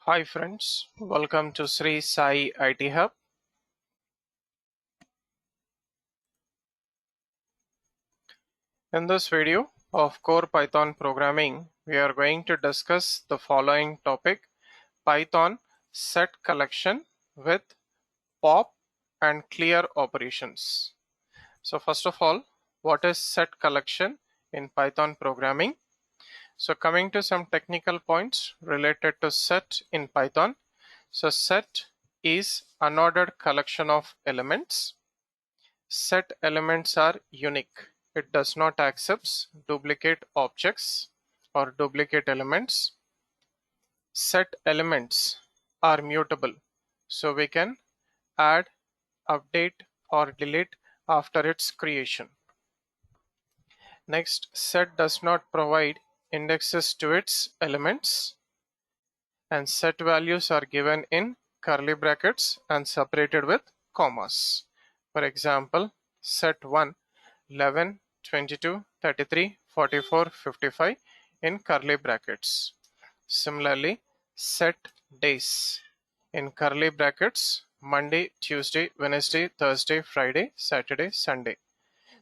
Hi friends, welcome to Sri Sai IT Hub. In this video of core Python programming, we are going to discuss the following topic: Python set collection with pop and clear operations. So first of all, what is set collection in Python programming? So coming to some technical points related to set in Python. So set is unordered collection of elements. Set elements are unique. It does not accept duplicate objects or duplicate elements. Set elements are mutable, so we can add, update, or delete after its creation. Next, set does not provide indexes to its elements, and set values are given in curly brackets and separated with commas. For example, set 1 11, 22, 33, 44, 55 in curly brackets. Similarly, set days in curly brackets: Monday, Tuesday, Wednesday, Thursday, Friday, Saturday, Sunday.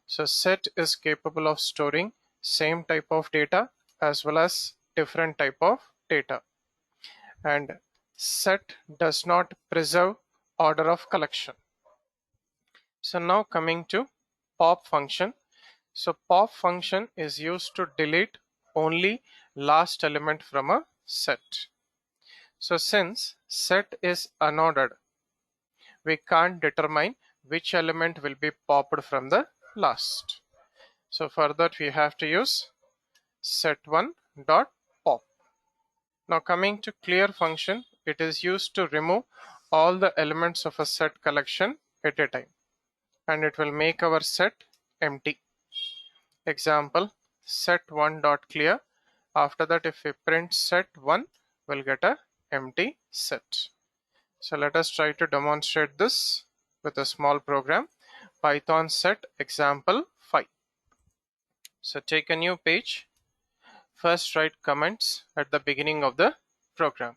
So set is capable of storing same type of data as well as different type of data. And set does not preserve order of collection. So now coming to pop function. So pop function is used to delete only last element from a set. So since set is unordered, we can't determine which element will be popped from the last. So for that we have to use set1 dot pop. Now coming to clear function, it is used to remove all the elements of a set collection at a time, and it will make our set empty. Example, set1 dot clear. After that, if we print set1, we'll get a empty set. So let us try to demonstrate this with a small program. Python set example 5. So take a new page. First write comments at the beginning of the program.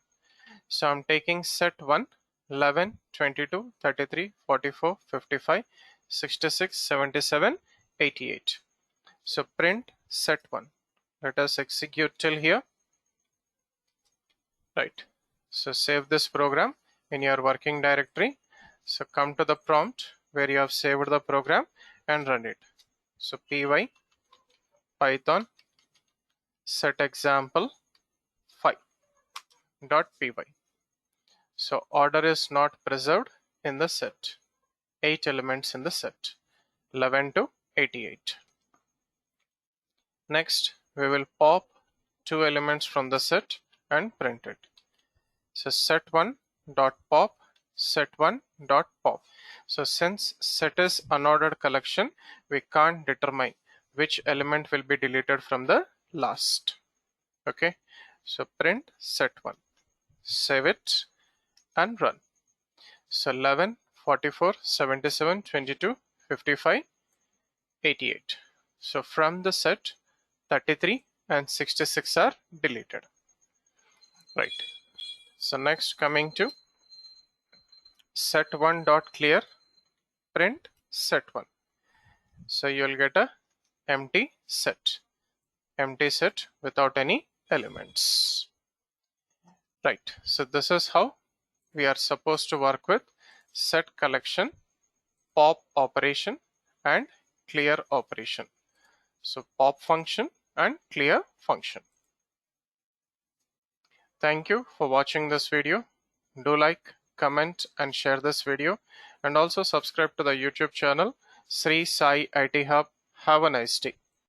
So I'm taking set1 11, 22, 33, 44, 55, 66, 77, 88. So print set1. Let us execute till here. Right. So save this program in your working directory. So come to the prompt where you have saved the program and run it. So py python set example 5.py. So order is not preserved in the set. 8 elements in the set, 11 to 88. Next, we will pop 2 elements from the set and print it. So set1 dot pop, set1 dot pop. So since set is unordered collection, we can't determine which element will be deleted from the last. Okay, so print set1, save it and run. So 11, 44, 77, 22, 55, 88. So from the set, 33 and 66 are deleted. Right. So next, coming to set1 dot clear, print set1. So you'll get a empty set without any elements. Right. So this is how we are supposed to work with set collection, pop operation, and clear operation. So pop function and clear function. Thank you for watching this video. Do like, comment, and share this video, and also subscribe to the YouTube channel Sri Sai IT Hub. Have a nice day.